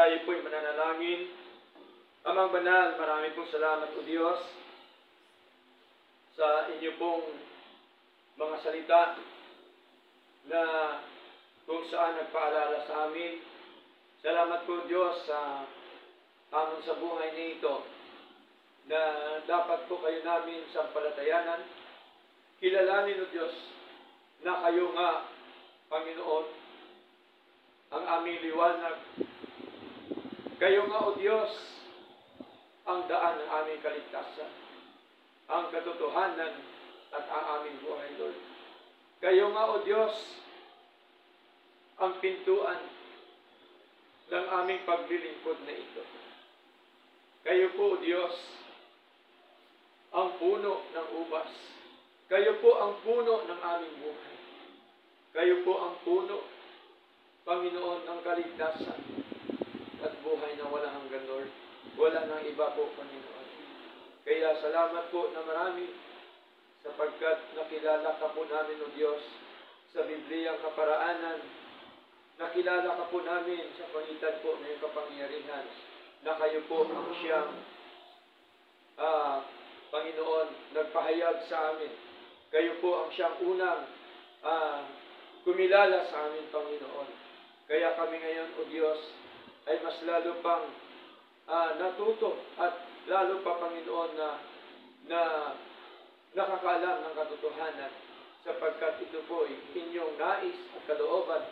tayo po'y mananalangin. Amang banal, marami pong salamat o Diyos sa inyo pong mga salita na kung saan nagpaalala sa amin. Salamat po Diyos sa amon sa buhay nito na dapat po kayo namin sampalatayanan. Kilalanin o Diyos na kayo nga, Panginoon, ang aming liwanag. Kayo nga o Diyos, ang daan ng aming kaligtasan, ang katotohanan at ang aming buhay, Lord. Kayo nga o Diyos, ang pintuan ng aming paglilingkod na ito. Kayo po o Diyos, ang puno ng ubas. Kayo po ang puno ng aming buhay. Kayo po ang puno, Panginoon, ng kaligtasan at buhay na walang hanggan, Lord. Wala nang iba po, Panginoon. Kaya salamat po na marami sapagkat nakilala ka po namin, O Diyos, sa Bibliyang kaparaanan. Nakilala ka po namin sa pangitan po ng iyong kapangyarihan na kayo po ang siyang Panginoon, nagpahayag sa amin. Kayo po ang siyang unang kumilala sa amin, Panginoon. Kaya kami ngayon, O Diyos, ay mas lalo pang natuto at lalo pa, Panginoon, na nakakaalam ng katotohanan sapagkat ito po ay inyong nais at kalooban,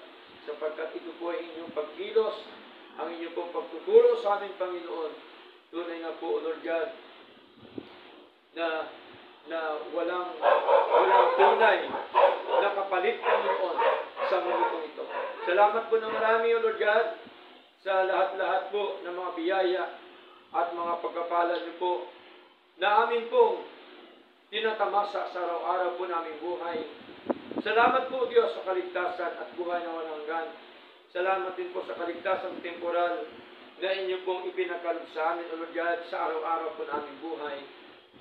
sapagkat ito po ay inyong pagkilos, ang inyong pong pagtuturo sa amin, Panginoon. Tunay nga po, Lord God, na walang tunay na kapalit, Panginoon, sa mundo ito. Salamat po ng marami, O Lord God, sa lahat-lahat po ng mga biyaya at mga pagkapala niyo po na amin pong tinatamasa sa araw-araw po naming buhay. Salamat po, Diyos, sa kaligtasan at buhay na walang hanggan. Salamat din po sa kaligtasan temporal na inyo pong ipinakalob sa amin, O Lord God, sa araw-araw po naming buhay.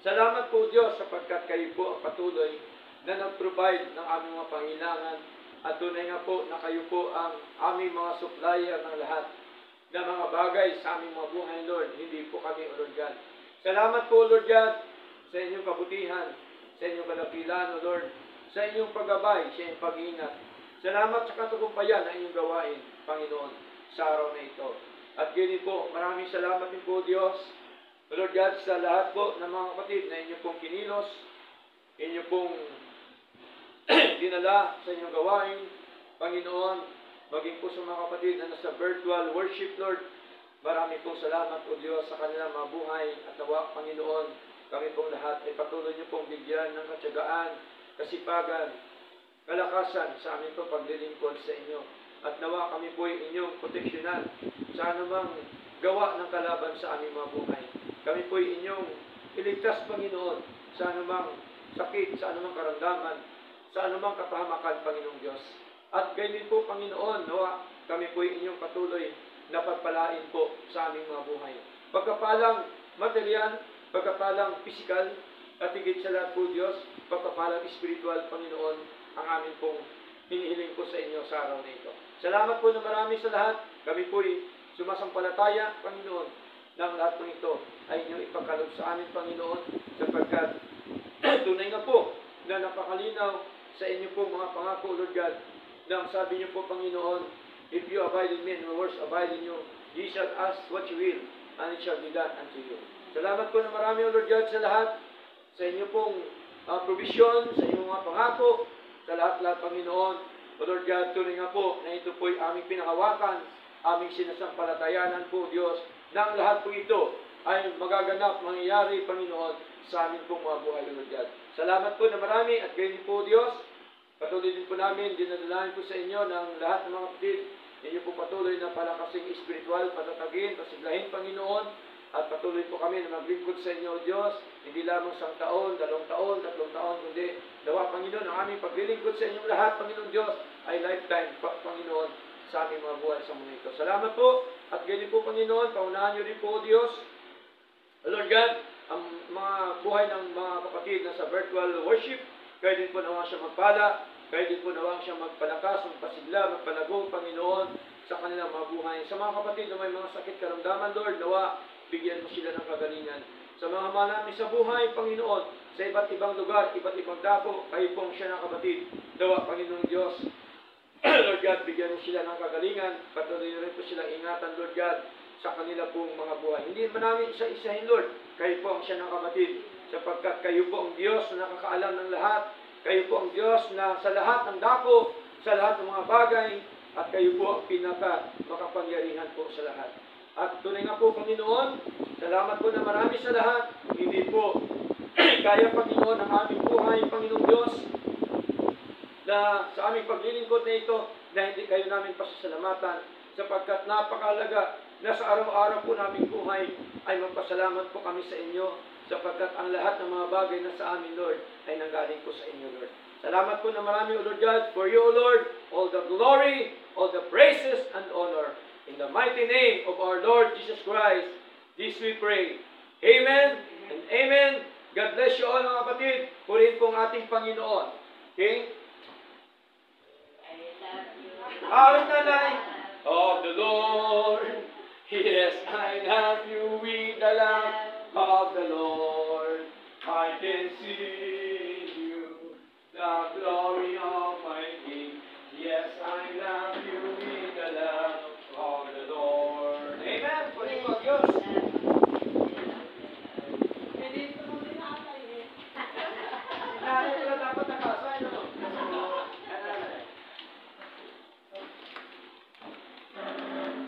Salamat po, Diyos, sapagkat kayo po ang patuloy na nag-provide ng aming mga pangailangan at tunay nga po na kayo po ang aming mga supplier ng lahat na mga bagay sa aming mga buhay, Lord. Hindi po kami, O Lord God. Salamat po, Lord God, sa inyong kabutihan, sa inyong kadakilan, O Lord, sa inyong paggabay, sa inyong pag-iingat. Salamat sa katagumpayan na inyong gawain, Panginoon, sa araw na ito. At ganyan po, maraming salamat din po, Diyos, O Lord God, sa lahat po ng mga kapatid na inyo pong kinilos, inyo pong dinala sa inyong gawain, Panginoon, maging po sa mga kapatid na nasa virtual worship, Lord. Marami pong salamat, O Diyos, sa kanilang mga buhay at nawa, Panginoon, kami pong lahat ay patuloy niyo pong bigyan ng katyagaan, kasipagan, kalakasan sa aming po paglilingkod sa inyo. At nawa kami po ay inyong proteksyonan sa anumang gawa ng kalaban sa aming mga buhay. Kami po ay inyong iligtas, Panginoon, sa anumang sakit, sa anumang karamdaman, sa anumang kapahamakan, Panginoong Diyos. At ganyan po, Panginoon, nawa kami po ay inyong patuloy na pagpalain po sa aming mga buhay. Pagkapalang material, pagkapalang pisikal, at higit sa lahat po, Diyos, pagkapalang spiritual, Panginoon, ang aming pong hinihiling po sa inyo sa araw na ito. Salamat po na marami sa lahat. Kami po'y sumasampalataya, Panginoon, ng lahat po ito ay inyong ipagkaloob sa amin, Panginoon, sapagkat tunay nga po na napakalinaw sa inyo po mga pangako, Lord God, na ang sabi niyo po, Panginoon, if you abide in me and my words abide in you, ye shall ask what you will, and it shall be done unto you. Salamat po na marami, O Lord God, sa lahat, sa inyo pong provision, sa inyong mga pangako, sa lahat-lahat, Panginoon. O Lord God, tunay nga po na ito po'y aming pinahawakan, aming sinasampalatayanan po, Diyos, na ang lahat po ito ay magaganap, mangyayari, Panginoon, sa amin pong mga buhay, Lord God. Salamat po na marami at gayon po, Diyos. Patuloy din po namin, dinadalahin po sa inyo ng lahat ng mga kapatid. Inyo po patuloy na palakasing espiritual, patatagin, pasiglahin, Panginoon. At patuloy po kami na maglingkod sa inyo, Diyos. Hindi lamang 1 taon, 2 taon, 3 taon, kundi nawa, Panginoon, ang aming paglilingkod sa inyong lahat, Panginoon Diyos, ay lifetime, Panginoon, sa aming mga buhay sa mundo ito. Salamat po. At ganyan po, Panginoon, paunahan niyo rin po, Diyos. Lord God, ang mga buhay ng mga kapatid na sa virtual worship, kayo din po nawa siya magpala. Kaya din po nawang siya magpalakas, magpasigla, magpalago, Panginoon, sa kanilang mga buhay. Sa mga kapatid na may mga sakit karamdaman, Lord, nawa, bigyan mo sila ng kagalingan. Sa mga manami sa buhay, Panginoon, sa iba't ibang lugar, iba't ibang dako, kayo pong siya ng kapatid. Nawa, Panginoong Diyos, Lord God, bigyan mo sila ng kagalingan, patuloy rin po silang ingatan, Lord God, sa kanila pong mga buhay. Hindi man namin isa-isahin, Lord, kayo po ang siya ng kapatid, sapagkat kayo po ang Diyos na nakakaalam ng lahat, kayo po ang Diyos na sa lahat ng dako, sa lahat ng mga bagay, at kayo po ang pinaka-makapangyarihan po sa lahat. At tunay nga po, Panginoon, salamat po na marami sa lahat, hindi po kaya, Panginoon, ang aming buhay, Panginoong Diyos, na sa aming paglilingkod na ito, na hindi kayo namin pasasalamatan, sapagkat napakahalaga na sa araw-araw po naming buhay ay magpasalamat po kami sa inyo, sapagkat ang lahat ng mga bagay na sa amin, Lord, ay nanggaling po sa inyo, Lord. Salamat po na marami, O Lord God, for you, O Lord, all the glory, all the praises and honor. In the mighty name of our Lord Jesus Christ, this we pray. Amen and amen. God bless you all, mga kapatid. Purihin po ang ating Panginoon. Okay? Awit na line of the Lord. Yes, I love you with the love of the Lord. I can see you, the glory.